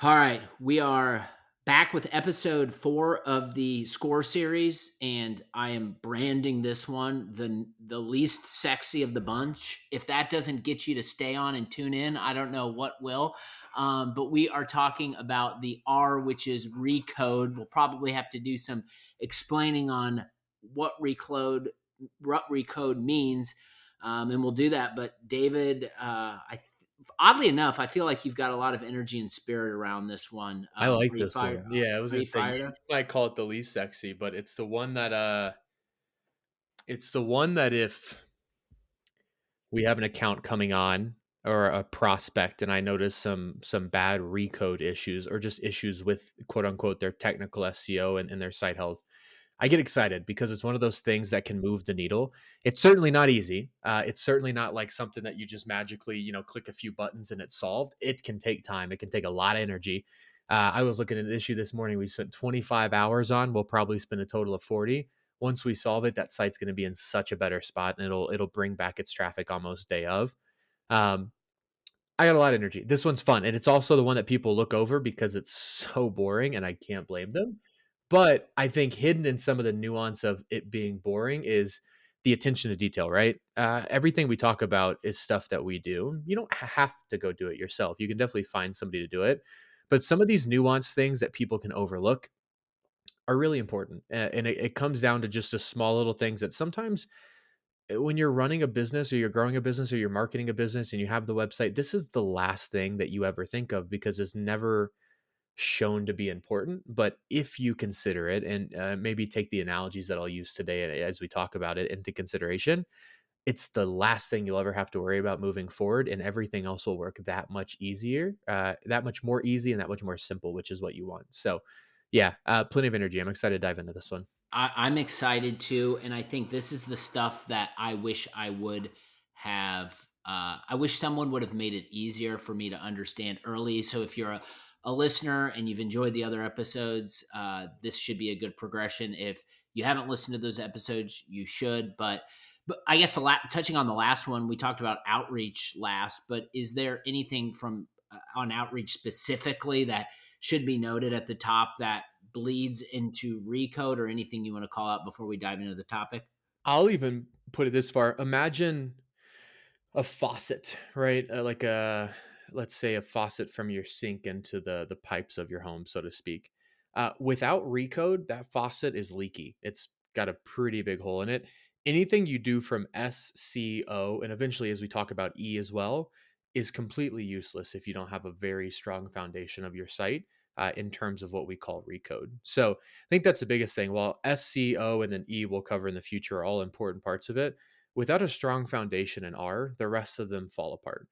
All right, we are back with episode 4 of the Score series, and I am branding this one the least sexy of the bunch. If that doesn't get you to stay on and tune in, I don't know what will. But we are talking about the R, which is recode. We'll probably have to do some explaining on what recode means, and we'll do that. But David, oddly enough, I feel like you've got a lot of energy and spirit around this one. I like Are you this fired? one. Yeah, I was Are gonna you say you fired up? might call it the least sexy, but it's the one that if we have an account coming on or a prospect and I notice some bad recode issues or just issues with quote unquote their technical SEO and their site health, I get excited because it's one of those things that can move the needle. It's certainly not easy. It's certainly not like something that you just magically, click a few buttons and it's solved. It can take time. It can take a lot of energy. I was looking at an issue this morning. We spent 25 hours on. We'll probably spend a total of 40. Once we solve it, that site's going to be in such a better spot, and it'll bring back its traffic almost day of. Um, I got a lot of energy. This one's fun, and it's also the one that people look over because it's so boring, and I can't blame them. But I think hidden in some of the nuance of it being boring is the attention to detail, right? Everything we talk about is stuff that we do. You don't have to go do it yourself. You can definitely find somebody to do it. But some of these nuanced things that people can overlook are really important. And it comes down to just the small little things that sometimes when you're running a business or you're growing a business or you're marketing a business and you have the website, this is the last thing that you ever think of because it's never shown to be important. But if you consider it and maybe take the analogies that I'll use today as we talk about it into consideration, it's the last thing you'll ever have to worry about moving forward. And everything else will work that much easier, that much more easy, and that much more simple, which is what you want. So, yeah, plenty of energy. I'm excited to dive into this one. I'm excited too, and I think this is the stuff that I wish I would have. I wish someone would have made it easier for me to understand early. So if you're a listener and you've enjoyed the other episodes, this should be a good progression. If you haven't listened to those episodes, you should. But I guess touching on the last one, we talked about outreach last. But is there anything from on outreach specifically that should be noted at the top that bleeds into recode, or anything you want to call out before we dive into the topic? I'll even put it this far. Imagine a faucet, right? Like let's say a faucet from your sink into the pipes of your home, so to speak. Without recode, that faucet is leaky. It's got a pretty big hole in it. Anything you do from SCO and eventually, as we talk about E as well, is completely useless if you don't have a very strong foundation of your site in terms of what we call recode. So I think that's the biggest thing. While SCO and then E we'll cover in the future are all important parts of it, without a strong foundation in R, the rest of them fall apart.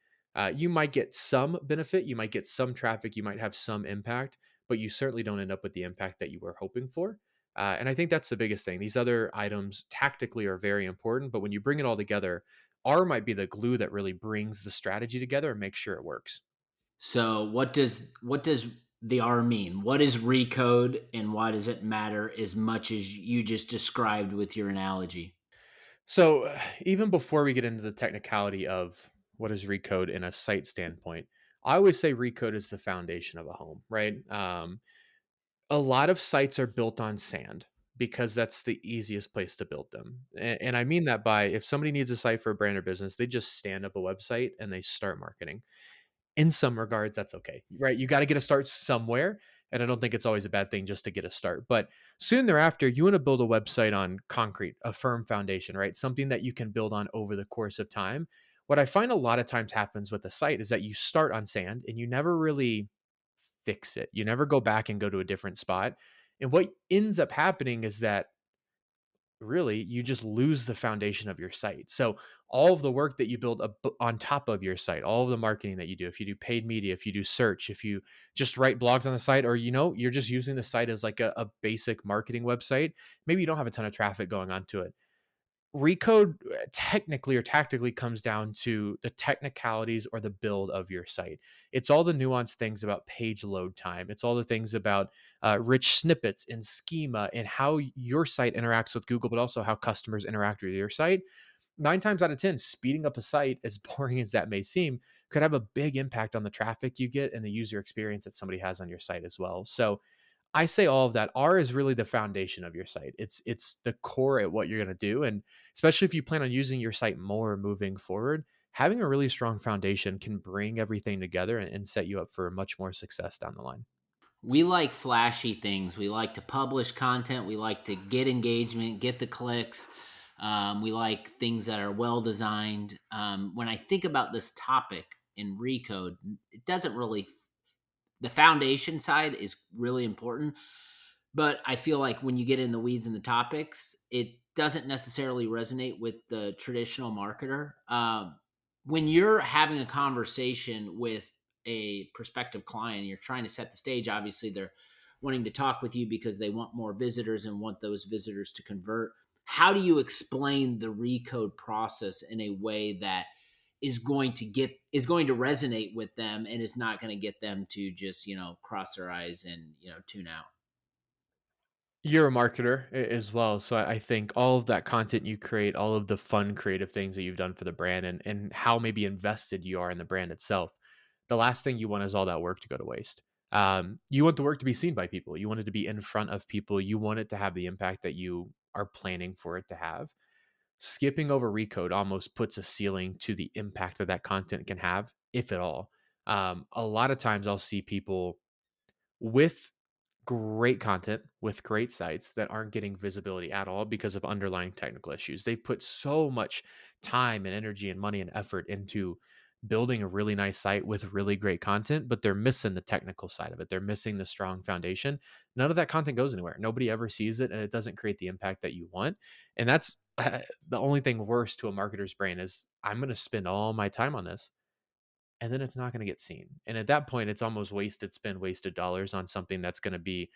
You might get some benefit, you might get some traffic, you might have some impact, but you certainly don't end up with the impact that you were hoping for. And I think that's the biggest thing. These other items tactically are very important, but when you bring it all together, R might be the glue that really brings the strategy together and makes sure it works. So what does the R mean? What is recode, and why does it matter as much as you just described with your analogy? So, even before we get into the technicality of what is recode in a site standpoint, I always say recode is the foundation of a home, right? A lot of sites are built on sand because that's the easiest place to build them. And I mean that by if somebody needs a site for a brand or business, they just stand up a website and they start marketing. In some regards, that's okay, right? You got to get a start somewhere. And I don't think it's always a bad thing just to get a start. But soon thereafter, you want to build a website on concrete, a firm foundation, right? Something that you can build on over the course of time. What I find a lot of times happens with a site is that you start on sand and you never really fix it. You never go back and go to a different spot. And what ends up happening is that really you just lose the foundation of your site. So all of the work that you build on top of your site, all of the marketing that you do, if you do paid media, if you do search, if you just write blogs on the site, or you're just using the site as like a basic marketing website, maybe you don't have a ton of traffic going onto it. Recode technically or tactically comes down to the technicalities or the build of your site. It's all the nuanced things about page load time. It's all the things about rich snippets and schema and how your site interacts with Google, but also how customers interact with your site. nine times out of 10, speeding up a site, as boring as that may seem, could have a big impact on the traffic you get and the user experience that somebody has on your site as well. So I say all of that. R is really the foundation of your site. It's the core at what you're going to do, and especially if you plan on using your site more moving forward, having a really strong foundation can bring everything together and set you up for much more success down the line. We like flashy things. We like to publish content. We like to get engagement, get the clicks. We like things that are well designed. When I think about this topic in Recode, it doesn't really, the foundation side is really important. But I feel like when you get in the weeds and the topics, it doesn't necessarily resonate with the traditional marketer. When you're having a conversation with a prospective client, you're trying to set the stage. Obviously, they're wanting to talk with you because they want more visitors and want those visitors to convert. How do you explain the recode process in a way that is going to resonate with them and is not going to get them to just cross their eyes and tune out? You're a marketer as well, so I think all of that content you create, all of the fun creative things that you've done for the brand, and how maybe invested you are in the brand itself, the last thing you want is all that work to go to waste. You want the work to be seen by people. You want it to be in front of people. You want it to have the impact that you are planning for it to have. Skipping over recode almost puts a ceiling to the impact that that content can have, if at all. A lot of times I'll see people with great content, with great sites that aren't getting visibility at all because of underlying technical issues. They've put so much time and energy and money and effort into building a really nice site with really great content, but they're missing the technical side of it. They're missing the strong foundation. None of that content goes anywhere. Nobody ever sees it, and it doesn't create the impact that you want. And that's the only thing worse to a marketer's brain is I'm going to spend all my time on this and then it's not going to get seen. And at that point, it's almost wasted spend, wasted dollars on something that's going to be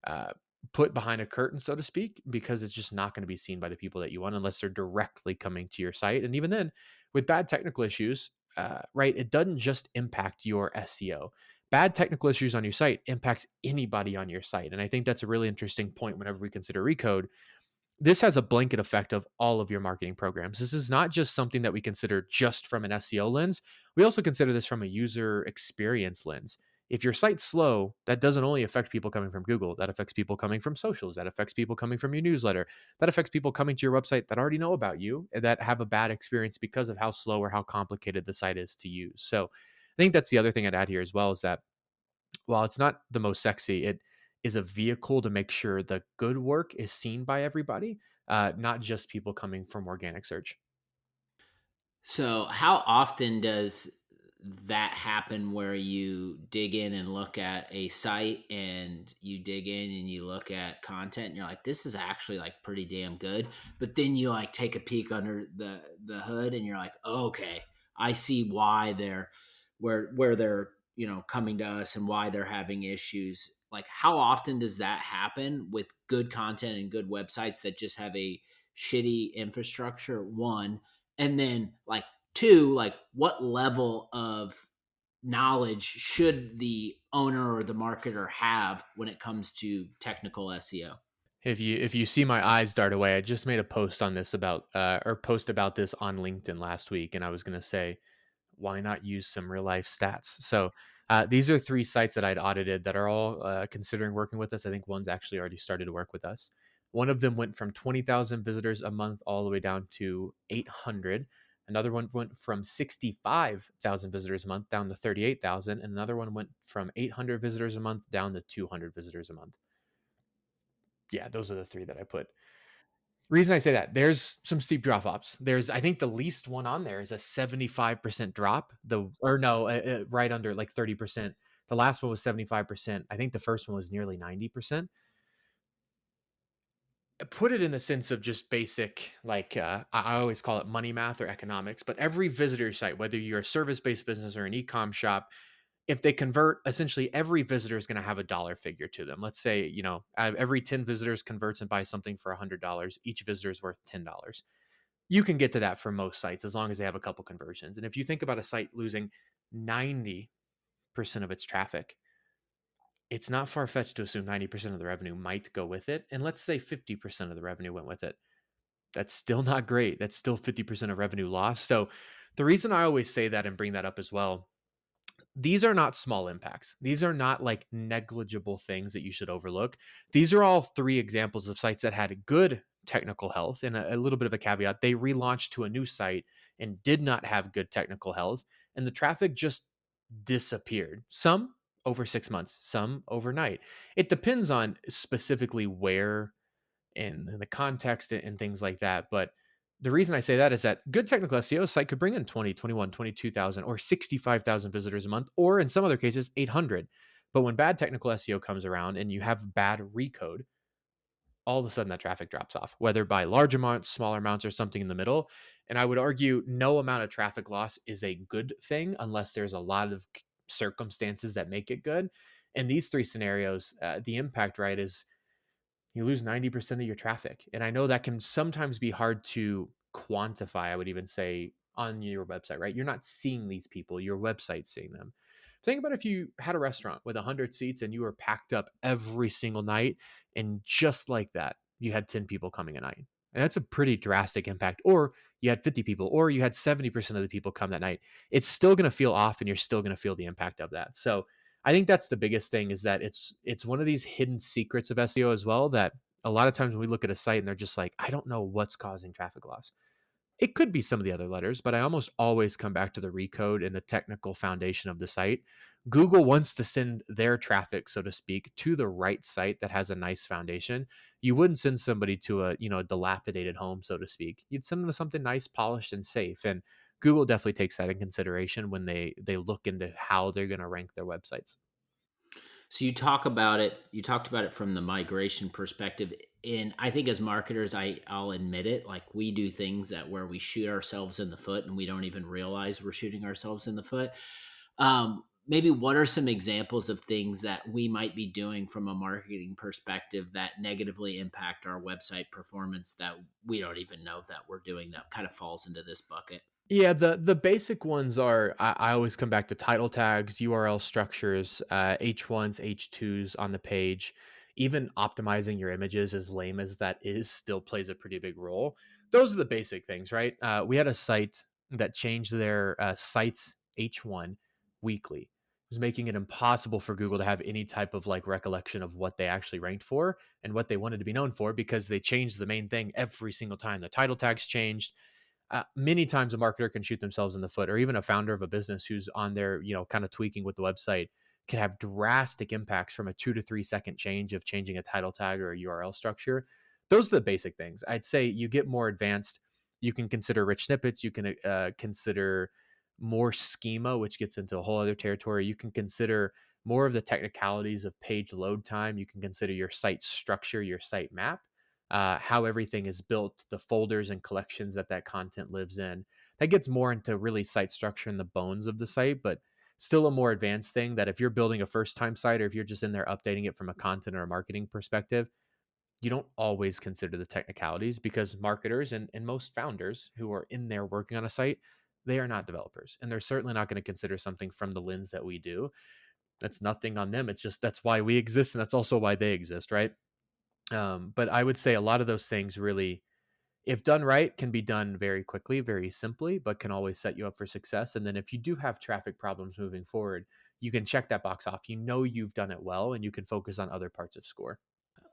uh, put behind a curtain, so to speak, because it's just not going to be seen by the people that you want unless they're directly coming to your site. And even then, with bad technical issues, right, it doesn't just impact your SEO. Bad technical issues on your site impacts anybody on your site. And I think that's a really interesting point whenever we consider recode. This has a blanket effect of all of your marketing programs. This is not just something that we consider just from an SEO lens. We also consider this from a user experience lens. If your site's slow, that doesn't only affect people coming from Google, that affects people coming from socials, that affects people coming from your newsletter, that affects people coming to your website that already know about you and that have a bad experience because of how slow or how complicated the site is to use. So I think that's the other thing I'd add here as well is that while it's not the most sexy, it is a vehicle to make sure the good work is seen by everybody, not just people coming from organic search. So, how often does that happen where you dig in and look at a site and you dig in and you look at content and you're like, this is actually like pretty damn good. But then you like take a peek under the hood and you're like, oh, okay, I see why they're where they're, coming to us and why they're having issues. Like, how often does that happen with good content and good websites that just have a shitty infrastructure? One, and then like two, like what level of knowledge should the owner or the marketer have when it comes to technical SEO? If you see my eyes dart away, I just made a post on this about or post about this on LinkedIn last week, and I was going to say why not use some real life stats? So these are three sites that I'd audited that are all considering working with us. I think one's actually already started to work with us. One of them went from 20,000 visitors a month all the way down to 800. Another one went from 65,000 visitors a month down to 38,000. And another one went from 800 visitors a month down to 200 visitors a month. Yeah, those are the three that I put. Reason I say that, there's some steep drop offs. There's, I think the least one on there is a 75% drop. Or no, right under like 30%. The last one was 75%. I think the first one was nearly 90%. Put it in the sense of just basic, like I always call it money math or economics, but every visitor site, whether you're a service based business or an e-com shop, if they convert, essentially every visitor is going to have a dollar figure to them. Let's say, every 10 visitors converts and buys something for $100. Each visitor is worth $10. You can get to that for most sites as long as they have a couple conversions. And if you think about a site losing 90% of its traffic, it's not far fetched to assume 90% of the revenue might go with it. And let's say 50% of the revenue went with it. That's still not great. That's still 50% of revenue lost. So the reason I always say that and bring that up as well, these are not small impacts. These are not like negligible things that you should overlook. These are all three examples of sites that had good technical health, and a little bit of a caveat. They relaunched to a new site and did not have good technical health, and the traffic just disappeared. Some over 6 months, some overnight. It depends on specifically where and the context and things like that. But the reason I say that is that good technical SEO site could bring in 20, 21, 22,000, or 65,000 visitors a month, or in some other cases, 800. But when bad technical SEO comes around and you have bad recode, all of a sudden that traffic drops off, whether by large amounts, smaller amounts, or something in the middle. And I would argue no amount of traffic loss is a good thing unless there's a lot of circumstances that make it good. In these three scenarios, the impact, right, is you lose 90% of your traffic. And I know that can sometimes be hard to quantify, I would even say, on your website, right? You're not seeing these people, your website's seeing them. Think about if you had a restaurant with 100 seats and you were packed up every single night, and just like that, you had 10 people coming a night. And that's a pretty drastic impact. Or you had 50 people, or you had 70% of the people come that night. It's still going to feel off and you're still going to feel the impact of that. So I think that's the biggest thing is that it's one of these hidden secrets of SEO as well that a lot of times when we look at a site and they're just like, I don't know what's causing traffic loss. It could be some of the other letters, but I almost always come back to the recode and the technical foundation of the site. Google wants to send their traffic, so to speak, to the right site that has a nice foundation. You wouldn't send somebody to a, a dilapidated home, so to speak. You'd send them to something nice, polished, and safe. And Google definitely takes that in consideration when they look into how they're going to rank their websites. So you talk about it. You talked about it from the migration perspective, and I think as marketers, I'll admit it. Like we do things that where we shoot ourselves in the foot, and we don't even realize we're shooting ourselves in the foot. Maybe what are some examples of things that we might be doing from a marketing perspective that negatively impact our website performance that we don't even know that we're doing that kind of falls into this bucket? Yeah, the basic ones are I always come back to title tags, URL structures, H1s, H2s on the page. Even optimizing your images, as lame as that is, still plays a pretty big role. Those are the basic things, right? We had a site that changed their sites H1 weekly. It was making it impossible for Google to have any type of like recollection of what they actually ranked for and what they wanted to be known for because they changed the main thing every single time. The title tags changed, many times a marketer can shoot themselves in the foot, or even a founder of a business who's on there, kind of tweaking with the website can have drastic impacts from a 2 to 3 second change of changing a title tag or a URL structure. Those are the basic things. I'd say you get more advanced. You can consider rich snippets. You can consider more schema, which gets into a whole other territory. You can consider more of the technicalities of page load time. You can consider your site structure, your site map, how everything is built, the folders and collections that content lives in. That gets more into really site structure and the bones of the site, but still a more advanced thing that if you're building a first time site or if you're just in there updating it from a content or a marketing perspective, you don't always consider the technicalities because marketers and most founders who are in there working on a site, they are not developers. And they're certainly not going to consider something from the lens that we do. That's nothing on them. It's just that's why we exist. And that's also why they exist, right? But I would say a lot of those things really, if done right, can be done very quickly, very simply, but can always set you up for success. And then if you do have traffic problems moving forward, you can check that box off. You know you've done it well, and you can focus on other parts of score.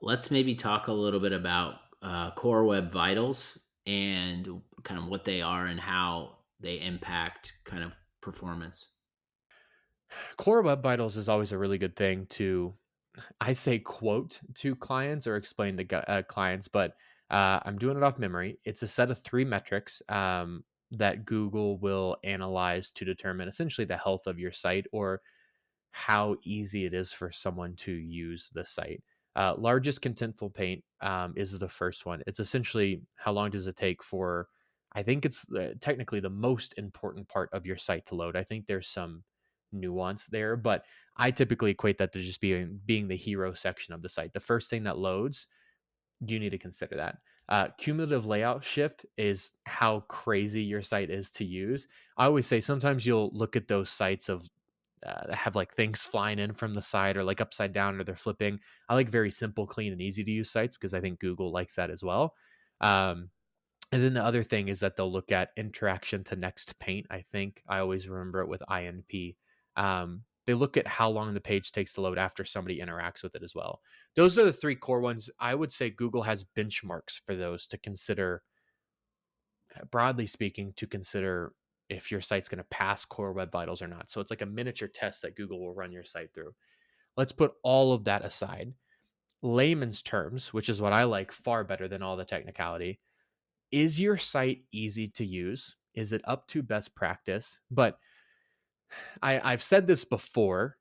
Let's maybe talk a little bit about core web vitals and kind of what they are and how they impact kind of performance. Core Web Vitals is always a really good thing to, I say, quote to clients or explain to clients, but I'm doing it off memory. It's a set of three metrics that Google will analyze to determine essentially the health of your site or how easy it is for someone to use the site. Largest contentful paint is the first one. It's essentially how long does it take for, I think it's technically the most important part of your site to load. I think there's some nuance there, but I typically equate that to just being the hero section of the site. The first thing that loads, you need to consider that. Cumulative layout shift is how crazy your site is to use. I always say sometimes you'll look at those sites of that have like things flying in from the side or like upside down or they're flipping. I like very simple, clean, and easy to use sites because I think Google likes that as well. Um, And then the other thing is that they'll look at interaction to next paint. I think I always remember it with INP. They look at how long the page takes to load after somebody interacts with it as well. Those are the three core ones. I would say Google has benchmarks for those to consider, broadly speaking, to consider if your site's going to pass core web vitals or not. So it's like a miniature test that Google will run your site through. Let's put all of that aside. Layman's terms, which is what I like far better than all the technicality. Is your site easy to use? Is it up to best practice? But I've said this before.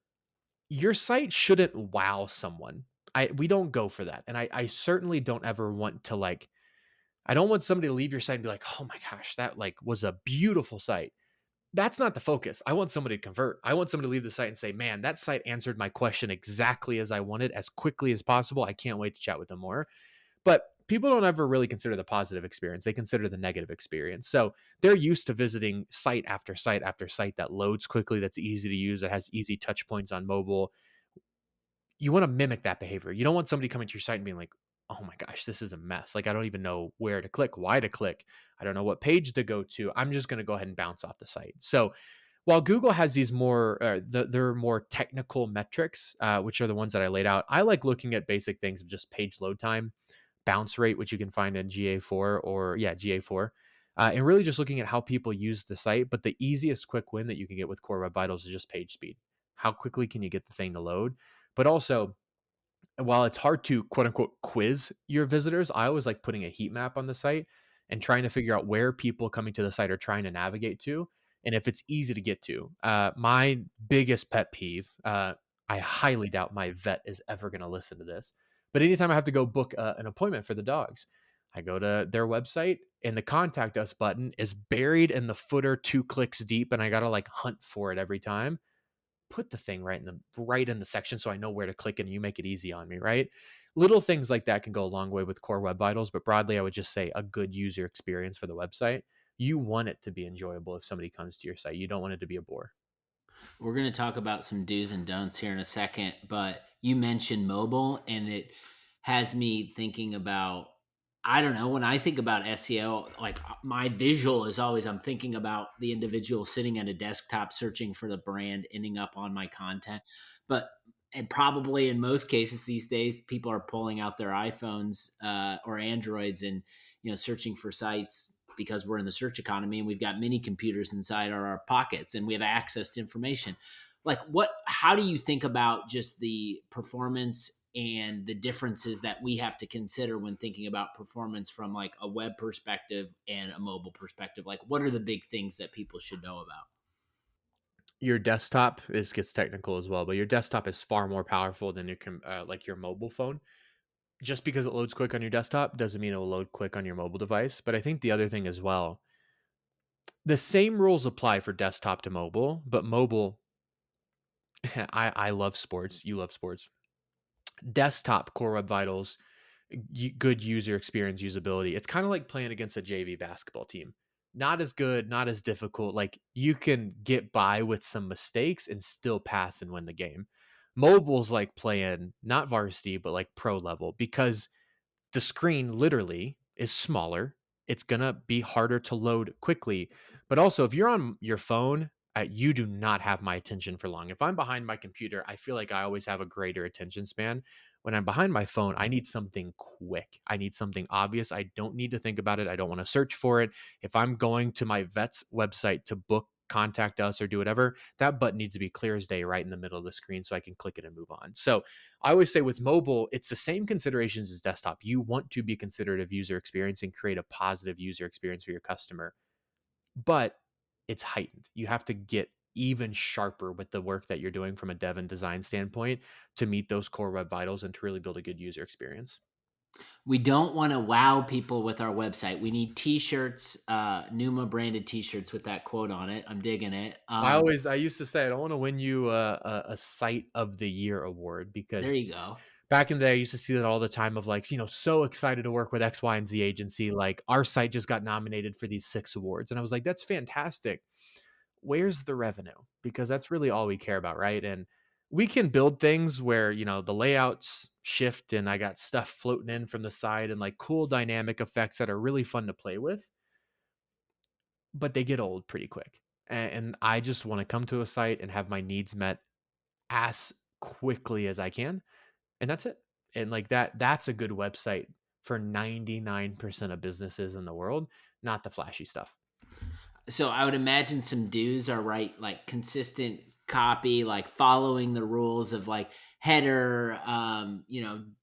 Your site shouldn't wow someone. We don't go for that. And I certainly don't ever want to like, I don't want somebody to leave your site and be like, oh my gosh, that like was a beautiful site. That's not the focus. I want somebody to convert. I want somebody to leave the site and say, man, that site answered my question exactly as I wanted, as quickly as possible. I can't wait to chat with them more. But people don't ever really consider the positive experience. They consider the negative experience. So they're used to visiting site after site after site that loads quickly, that's easy to use, that has easy touch points on mobile. You want to mimic that behavior. You don't want somebody coming to your site and being like, oh my gosh, this is a mess. Like, I don't even know where to click, why to click. I don't know what page to go to. I'm just going to go ahead and bounce off the site. So while Google has these more, there are more technical metrics, which are the ones that I laid out, I like looking at basic things of just page load time, bounce rate, which you can find in GA4 or yeah, GA4. And really just looking at how people use the site. But the easiest quick win that you can get with Core Web Vitals is just page speed. How quickly can you get the thing to load? But also, while it's hard to quote unquote quiz your visitors, I always like putting a heat map on the site and trying to figure out where people coming to the site are trying to navigate to and if it's easy to get to. My biggest pet peeve, I highly doubt my vet is ever going to listen to this, but anytime I have to go book an appointment for the dogs, I go to their website and the contact us button is buried in the footer 2 clicks deep, and I got to like hunt for it every time. Put the thing right in the section so I know where to click and you make it easy on me, right? Little things like that can go a long way with core web vitals, but broadly I would just say a good user experience for the website. You want it to be enjoyable if somebody comes to your site. You don't want it to be a bore. We're going to talk about some do's and don'ts here in a second, but you mentioned mobile, and it has me thinking about, I don't know, when I think about SEO, like my visual is always, I'm thinking about the individual sitting at a desktop searching for the brand, ending up on my content. But, and probably in most cases these days, people are pulling out their iPhones or Androids and, searching for sites because we're in the search economy and we've got mini computers inside our pockets and we have access to information. Like, how do you think about just the performance and the differences that we have to consider when thinking about performance from like a web perspective and a mobile perspective? Like, what are the big things that people should know about? Your desktop, this gets technical as well, but your desktop is far more powerful than like your mobile phone. Just because it loads quick on your desktop doesn't mean it will load quick on your mobile device. But I think the other thing as well, the same rules apply for desktop to mobile, but mobile, I love sports. You love sports. Desktop Core Web Vitals, good user experience, usability. It's kind of like playing against a JV basketball team. Not as good, not as difficult. Like, you can get by with some mistakes and still pass and win the game. Mobile's like playing not varsity, but like pro level, because the screen literally is smaller. It's going to be harder to load quickly. But also, if you're on your phone, you do not have my attention for long. If I'm behind my computer, I feel like I always have a greater attention span. When I'm behind my phone, I need something quick. I need something obvious. I don't need to think about it. I don't want to search for it. If I'm going to my vet's website to book, contact us, or do whatever, that button needs to be clear as day right in the middle of the screen so I can click it and move on. So I always say with mobile, it's the same considerations as desktop. You want to be considerate of user experience and create a positive user experience for your customer, but it's heightened. You have to get even sharper with the work that you're doing from a dev and design standpoint to meet those core web vitals and to really build a good user experience. We don't want to wow people with our website. We need t-shirts, Numa branded t-shirts with that quote on it. I'm digging it. I used to say, I don't want to win you a site of the year award, because There you go. back in the day, I used to see that all the time of like, so excited to work with X, Y, and Z agency. Like, our site just got nominated for these 6 awards. And I was like, that's fantastic. Where's the revenue? Because that's really all we care about, right? And we can build things where, the layouts shift and I got stuff floating in from the side and like cool dynamic effects that are really fun to play with, but they get old pretty quick. And I just want to come to a site and have my needs met as quickly as I can, and that's it. And like that's a good website for 99% of businesses in the world, not the flashy stuff. So I would imagine some do's are right, like consistent copy, like following the rules of like header,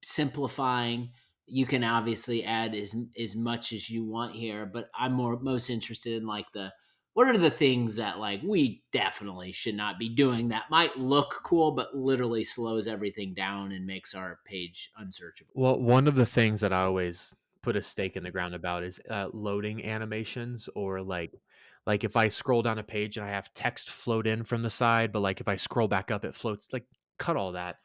simplifying. You can obviously add as much as you want here, but I'm most interested in like the what are the things that like we definitely should not be doing that might look cool but literally slows everything down and makes our page unsearchable. Well, one of the things that I always put a stake in the ground about is loading animations, or like if I scroll down a page and I have text float in from the side, but like if I scroll back up, it floats. Like, cut all that,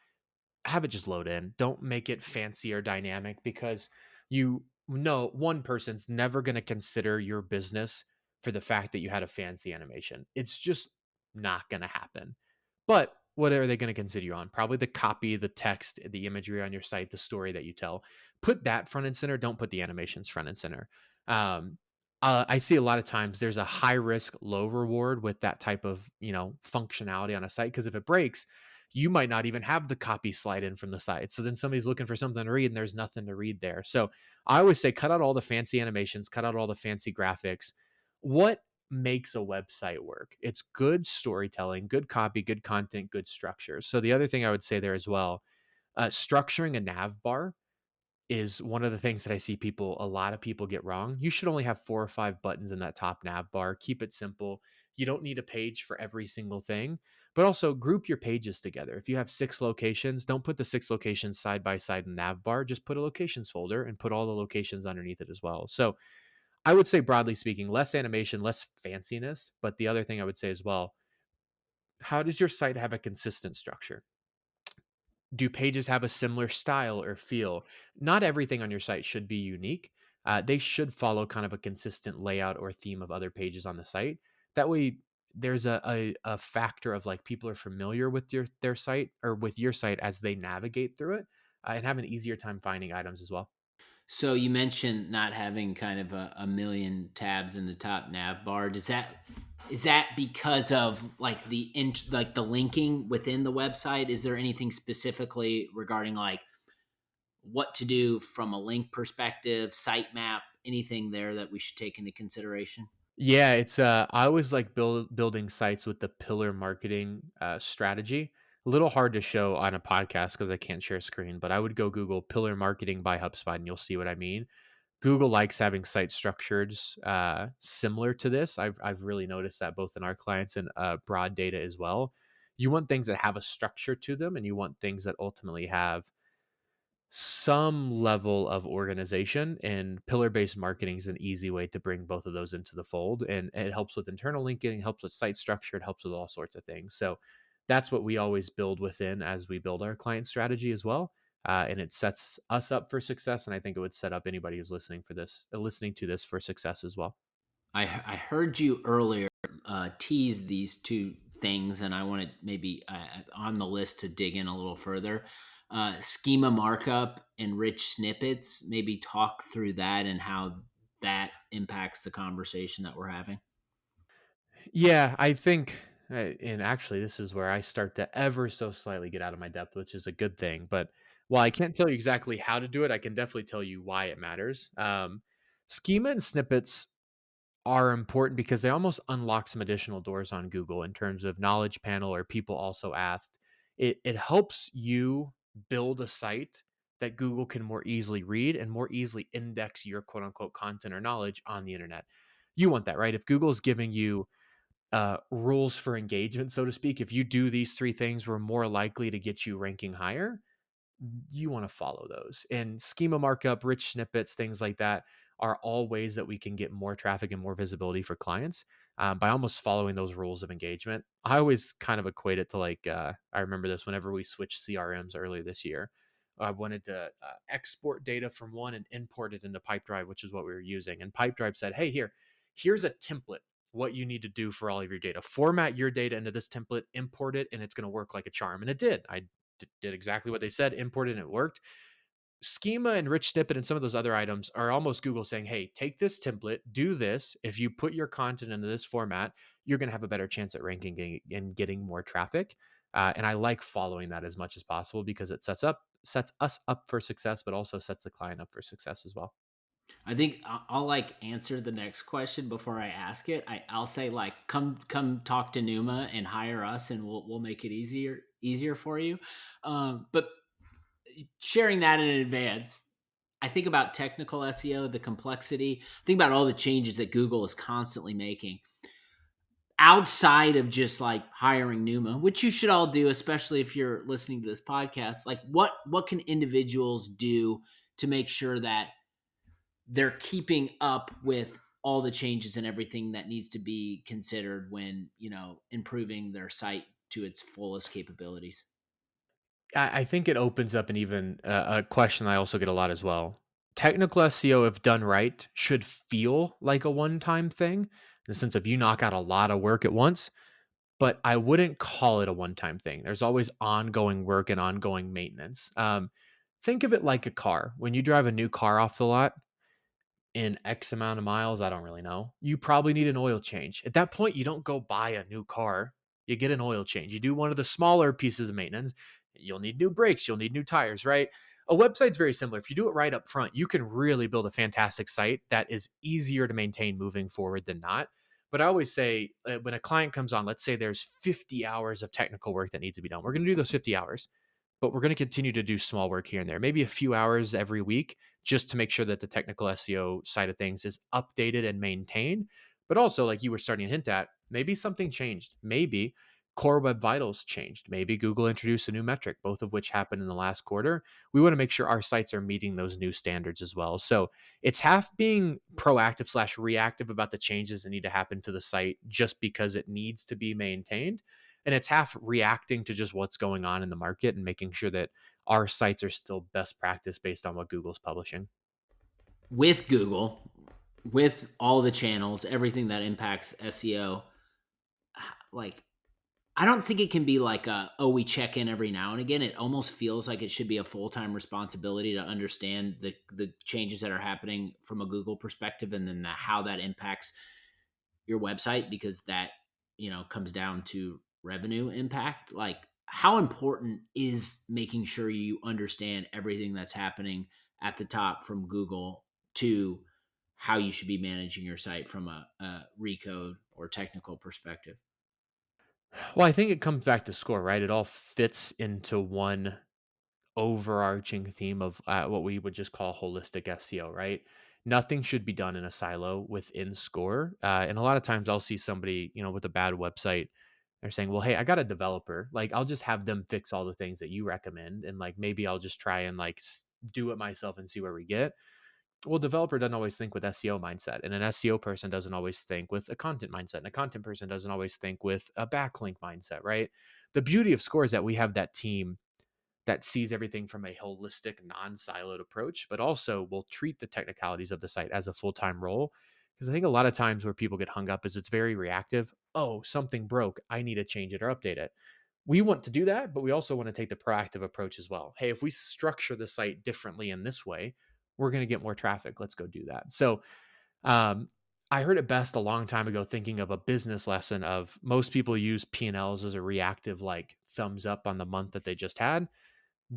have it just load in. Don't make it fancy or dynamic, because you know one person's never going to consider your business for the fact that you had a fancy animation. It's just not going to happen. But what are they going to consider you on? Probably the copy, the text, the imagery on your site, the story that you tell. Put that front and center. Don't put the animations front and center. Um, I see a lot of times there's a high risk, low reward with that type of functionality on a site, because if it breaks, you might not even have the copy slide in from the side. So then somebody's looking for something to read and there's nothing to read there. So I always say cut out all the fancy animations, cut out all the fancy graphics. What makes a website work? It's good storytelling, good copy, good content, good structure. So the other thing I would say there as well, structuring a nav bar is one of the things that I see a lot of people get wrong. You should only have 4 or 5 buttons in that top nav bar. Keep it simple. You don't need a page for every single thing, but also group your pages together. If you have 6 locations, don't put the 6 locations side by side in the nav bar. Just put a locations folder and put all the locations underneath it as well. So I would say, broadly speaking, less animation, less fanciness. But the other thing I would say as well, how does your site have a consistent structure? Do pages have a similar style or feel? Not everything on your site should be unique. They should follow kind of a consistent layout or theme of other pages on the site. That way, there's a factor of like people are familiar with their site or with your site as they navigate through it, and have an easier time finding items as well. So you mentioned not having kind of a million tabs in the top nav bar. Does that is that because of like like the linking within the website? Is there anything specifically regarding like what to do from a link perspective, sitemap, anything there that we should take into consideration? Yeah, it's I always like building sites with the pillar marketing strategy. A little hard to show on a podcast because I can't share a screen, but I would go Google pillar marketing by HubSpot and you'll see what I mean. Google likes having site structures similar to this. I've really noticed that both in our clients and broad data as well. You want things that have a structure to them, and you want things that ultimately have some level of organization, and pillar based marketing is an easy way to bring both of those into the fold, and it helps with internal linking, it helps with site structure, it helps with all sorts of things. So that's what we always build within as we build our client strategy as well, and it sets us up for success, and I think it would set up anybody who's listening to this for success as well. I heard you earlier tease these two things, and I wanted maybe on the list to dig in a little further. Schema markup and rich snippets. Maybe talk through that and how that impacts the conversation that we're having. Yeah, I think, and actually, this is where I start to ever so slightly get out of my depth, which is a good thing. But while I can't tell you exactly how to do it, I can definitely tell you why it matters. Schema and snippets are important because they almost unlock some additional doors on Google in terms of knowledge panel, or people also asked. It helps you build a site that Google can more easily read and more easily index your quote unquote content or knowledge on the internet. You want that, right? If Google's giving you rules for engagement, so to speak, if you do these 3 things, we're more likely to get you ranking higher. You want to follow those. And schema markup, rich snippets, things like that are all ways that we can get more traffic and more visibility for clients, by almost following those rules of engagement. I always kind of equate it to like, I remember this whenever we switched CRMs earlier this year. I wanted to export data from one and import it into Pipedrive, which is what we were using. And Pipedrive said, hey, here's a template. what you need to do for all of your data. Format your data into this template, import it, and it's going to work like a charm. And it did. Did exactly what they said, imported, and it worked. Schema and rich snippet and some of those other items are almost Google saying, hey, take this template, do this. If you put your content into this format, you're going to have a better chance at ranking and getting more traffic. And I like following that as much as possible because it sets us up for success, but also sets the client up for success as well. I think I'll like answer the next question before I ask it. I'll say like, come talk to Numa and hire us, and we'll make it easier for you. But sharing that in advance, I think about technical SEO, the complexity. Think about all the changes that Google is constantly making outside of just like hiring Numa, which you should all do, especially if you're listening to this podcast. Like, what can individuals do to make sure that they're keeping up with all the changes and everything that needs to be considered when improving their site to its fullest capabilities? I think it opens up an even a question I also get a lot as well. Technical SEO, if done right, should feel like a one-time thing in the sense of you knock out a lot of work at once, but I wouldn't call it a one-time thing. There's always ongoing work and ongoing maintenance. Think of it like a car. When you drive a new car off the lot, in X amount of miles, I don't really know. You probably need an oil change. At that point, you don't go buy a new car. You get an oil change. You do one of the smaller pieces of maintenance. You'll need new brakes. You'll need new tires, right? A website's very similar. If you do it right up front, you can really build a fantastic site that is easier to maintain moving forward than not. But I always say when a client comes on, let's say there's 50 hours of technical work that needs to be done. We're going to do those 50 hours, but we're going to continue to do small work here and there, maybe a few hours every week, just to make sure that the technical SEO side of things is updated and maintained. But also, like you were starting to hint at, maybe something changed. Maybe Core Web Vitals changed. Maybe Google introduced a new metric, both of which happened in the last quarter. We want to make sure our sites are meeting those new standards as well. So it's half being proactive slash reactive about the changes that need to happen to the site just because it needs to be maintained. And it's half reacting to just what's going on in the market and making sure that our sites are still best practice based on what Google's publishing. With Google, with all the channels, everything that impacts SEO, like I don't think it can be like we check in every now and again. It almost feels like it should be a full-time responsibility to understand the changes that are happening from a Google perspective, and then how that impacts your website, because that comes down to revenue impact. Like, how important is making sure you understand everything that's happening at the top from Google to how you should be managing your site from a recode or technical perspective? Well, I think it comes back to score, right? It all fits into one overarching theme of what we would just call holistic SEO, right? Nothing should be done in a silo within score. And a lot of times I'll see somebody, with a bad website. They're saying, well, hey, I got a developer. Like, I'll just have them fix all the things that you recommend. And like, maybe I'll just try and like do it myself and see where we get. Well, developer doesn't always think with SEO mindset, and an SEO person doesn't always think with a content mindset, and a content person doesn't always think with a backlink mindset, right? The beauty of score is that we have that team that sees everything from a holistic, non-siloed approach, but also will treat the technicalities of the site as a full-time role. Because I think a lot of times where people get hung up is it's very reactive. Oh, something broke. I need to change it or update it. We want to do that, but we also want to take the proactive approach as well. Hey, if we structure the site differently in this way, we're going to get more traffic. Let's go do that. So um, I heard it best a long time ago, thinking of a business lesson of most people use P&Ls as a reactive, like thumbs up on the month that they just had.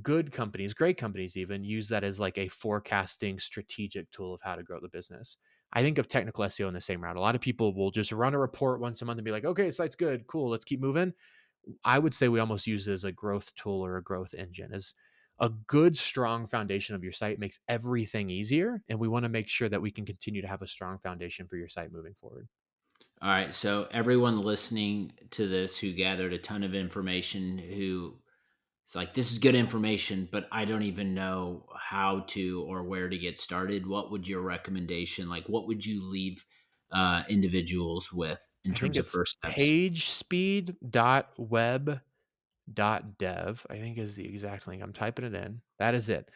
Good companies, great companies even, use that as like a forecasting strategic tool of how to grow the business. I think of technical SEO in the same route. A lot of people will just run a report once a month and be like, okay, site's good, cool, let's keep moving. I would say we almost use it as a growth tool or a growth engine. As a good, strong foundation of your site makes everything easier. And we want to make sure that we can continue to have a strong foundation for your site moving forward. All right, so everyone listening to this who gathered a ton of information, who it's like, this is good information, but I don't even know how to or where to get started. What would your recommendation, like, what would you leave individuals with in I think terms of it's first steps? pagespeed.web.dev, I think is the exact link. I'm typing it in. That is it.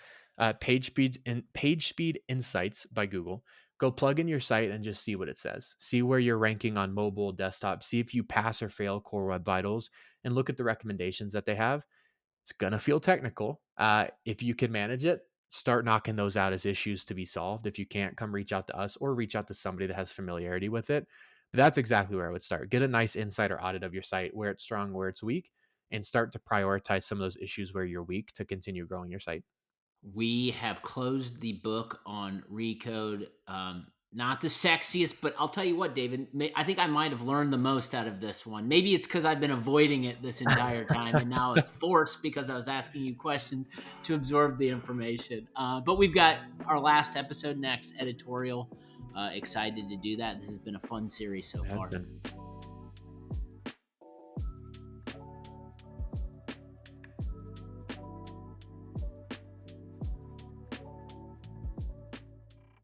Page Speed Insights by Google. Go plug in your site and just see what it says. See where you're ranking on mobile, desktop. See if you pass or fail Core Web Vitals, and look at the recommendations that they have. It's gonna feel technical. If you can manage it, start knocking those out as issues to be solved. If you can't, come reach out to us or reach out to somebody that has familiarity with it. But that's exactly where I would start. Get a nice insider audit of your site, where it's strong, where it's weak, and start to prioritize some of those issues where you're weak to continue growing your site. We have closed the book on Recode. Not the sexiest, but I'll tell you what, David, I think I might have learned the most out of this one. Maybe it's because I've been avoiding it this entire time, and now it's forced because I was asking you questions to absorb the information. But we've got our last episode next, editorial. Excited to do that. This has been a fun series so It has far. been.